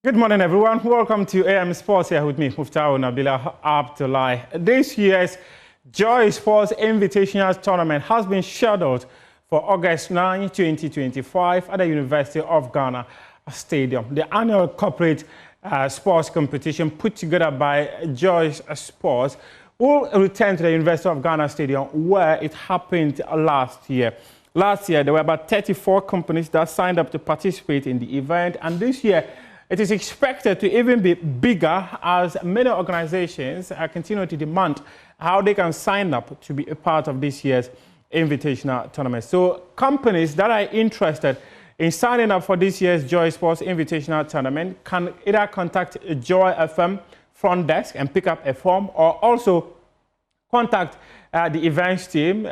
Good morning, everyone. Welcome to AM Sports here with me, Muftau Nabila Abdullahi. This year's Joy Sports Invitational Tournament has been scheduled for August 9, 2025 at the University of Ghana Stadium. The annual corporate sports competition put together by Joy Sports will return to the University of Ghana Stadium where it happened last year. Last year, there were about 34 companies that signed up to participate in the event, and this year, it is expected to even be bigger as many organizations continue to demand how they can sign up to be a part of this year's Invitational Tournament. So companies that are interested in signing up for this year's Joy Sports Invitational Tournament can either contact Joy FM front desk and pick up a form, or also contact the events team,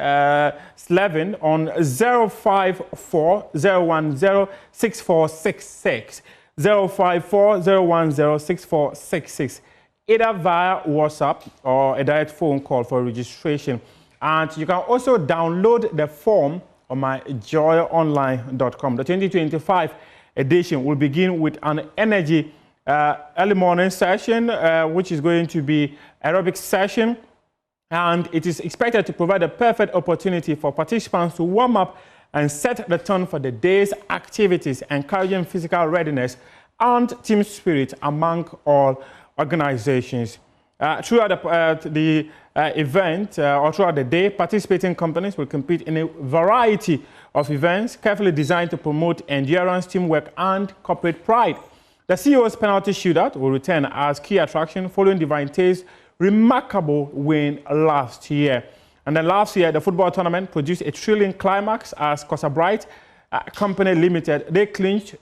Slevin, on 054-010-6466. 054-010-6466, either via WhatsApp or a direct phone call for registration. And you can also download the form on my joyonline.com. The 2025 edition will begin with an energy early morning session, which is going to be aerobic session. And it is expected to provide a perfect opportunity for participants to warm up and set the tone for the day's activities, encouraging physical readiness and team spirit among all organizations. Throughout the event or throughout the day, participating companies will compete in a variety of events carefully designed to promote endurance, teamwork, and corporate pride. The CEO's penalty shootout will return as key attraction following Divine Tate's remarkable win last year. And then last year, the football tournament produced a thrilling climax as Cosabright Company Limited, they clinched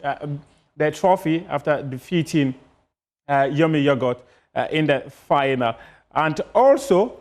their trophy after defeating Yomi Yogurt in the final. And also,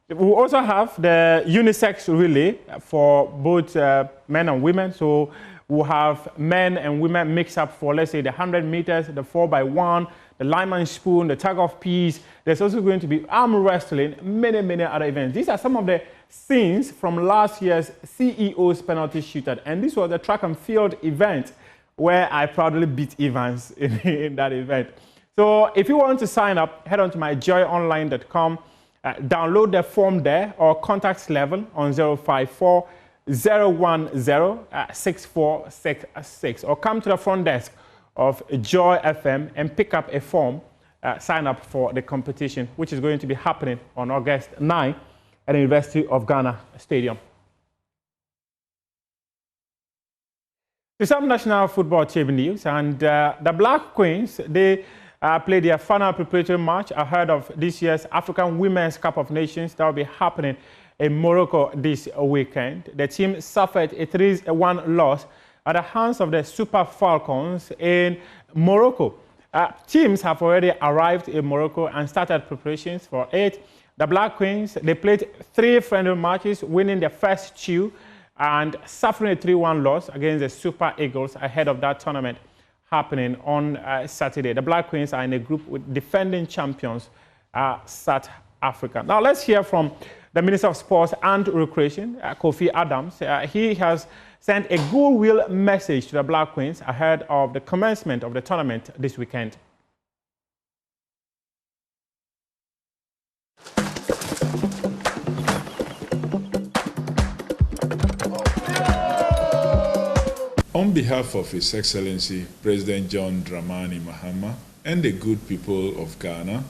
we also have the unisex relay for both men and women. So we'll have men and women mix up for, let's say, the 100 meters, the 4x1, the lineman spoon, the tug of peace. There's also going to be arm wrestling, many other events. These are some of the scenes from last year's CEO's penalty shootout. And this was the track and field event where I proudly beat Evans in that event. So if you want to sign up, head on to myjoyonline.com, download the form there, or contact Level on 054-010-6466, or come to the front desk of Joy FM and pick up a form, sign up for the competition, which is going to be happening on August 9 at the University of Ghana Stadium. To some national football team news, and the Black Queens, they played their final preparatory match ahead of this year's African Women's Cup of Nations that will be happening in Morocco this weekend. The team suffered a 3-1 loss at the hands of the Super Falcons in Morocco. Teams have already arrived in Morocco and started preparations for it. The Black Queens, they played 3 friendly matches, winning their first 2 and suffering a 3-1 loss against the Super Eagles ahead of that tournament happening on Saturday. The Black Queens are in a group with defending champions, South Africa. Now let's hear from the Minister of Sports and Recreation, Kofi Adams. He has sent a goodwill message to the Black Queens ahead of the commencement of the tournament this weekend. On behalf of His Excellency President John Dramani Mahama and the good people of Ghana,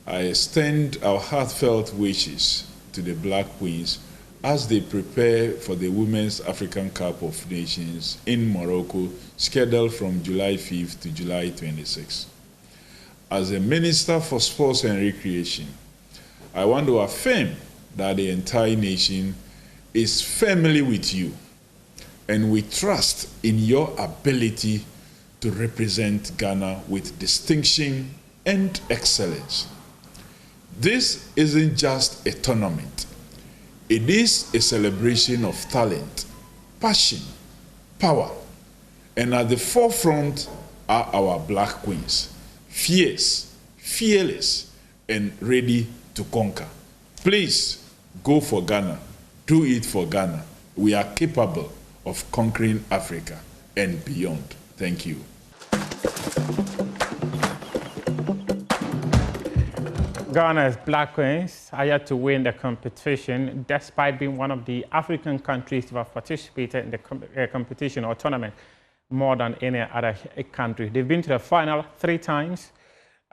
I extend our heartfelt wishes to the Black Queens as they prepare for the Women's African Cup of Nations in Morocco, scheduled from July 5th to July 26th. As a Minister for Sports and Recreation, I want to affirm that the entire nation is firmly with you, and we trust in your ability to represent Ghana with distinction and excellence. This isn't just a tournament. It is a celebration of talent, passion, power, and at the forefront are our Black Queens, fierce, fearless, and ready to conquer. Please go for Ghana. Do it for Ghana. We are capable of conquering Africa and beyond. Thank you. Ghana's Black Queens are yet to win the competition, despite being one of the African countries to have participated in the competition or tournament more than any other country. They've been to the final 3 times,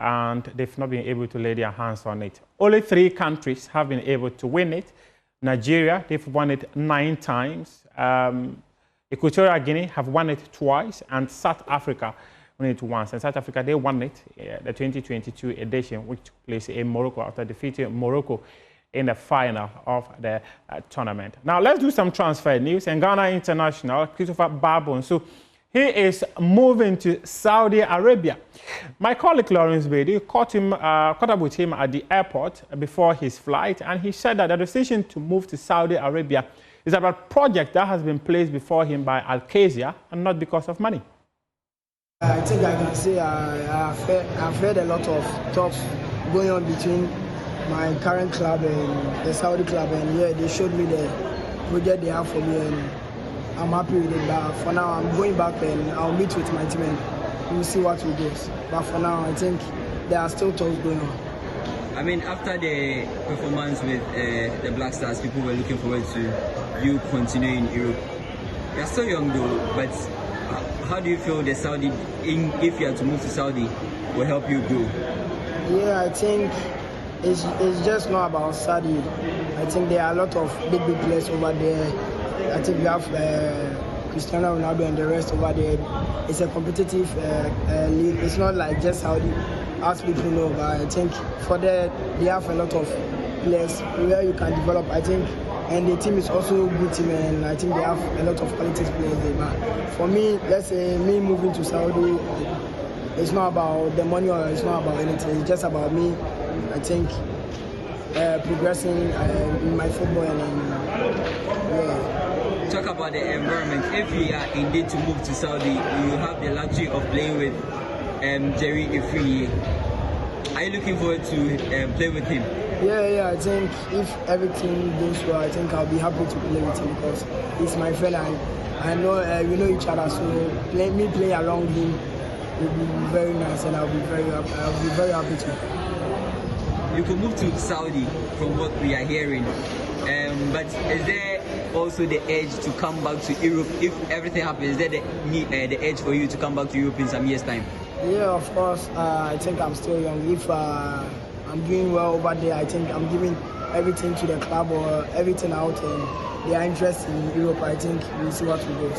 and they've not been able to lay their hands on it. Only 3 countries have been able to win it. Nigeria, they've won it 9 times. Equatorial Guinea have won it twice, and South Africa won it once. And South Africa, they won it, the 2022 edition, which took place in Morocco after defeating Morocco in the final of the tournament. Now, let's do some transfer news. And Ghana international, Christopher Baah, so he is moving to Saudi Arabia. My colleague Lawrence Beatty caught up with him at the airport before his flight, and he said that the decision to move to Saudi Arabia is about a project that has been placed before him by Al-Qasiyah and not because of money. I think I can say I've heard a lot of talks going on between my current club and the Saudi club, and yeah, they showed me the project they have for me, and I'm happy with it. But for now, I'm going back and I'll meet with my team and we'll see what we do. But for now, I think there are still talks going on. I mean, after the performance with the Black Stars, people were looking forward to you continuing in Europe. You're still young though, but how do you feel the Saudi, if you are to move to Saudi, will help you grow? Yeah, I think it's just not about Saudi. I think there are a lot of big players over there. I think we have Cristiano Ronaldo and the rest over there. It's a competitive league. It's not like just Saudi, as people know, but I think for that, they have a lot of players where you can develop, I think, and the team is also a good team, and I think they have a lot of quality players there. But for me, let's say me moving to Saudi, it's not about the money or it's not about anything. It's just about me, I think, progressing in my football and yeah. Talk about the environment. If you are indeed to move to Saudi, you have the luxury of playing with Jerry Ifriye. Are you looking forward to play with him? Yeah, I think if everything goes well, I think I'll be happy to play with him because he's my friend and I know we know each other. So playing along him will be very nice, and I'll be very happy to. You could move to Saudi from what we are hearing, but is there also the edge to come back to Europe if everything happens? Is there the edge for you to come back to Europe in some years' time? Yeah, of course. I think I'm still young. If I'm doing well over there, I think I'm giving everything to the club or everything out, and they are interested in Europe. I think we'll see what we do.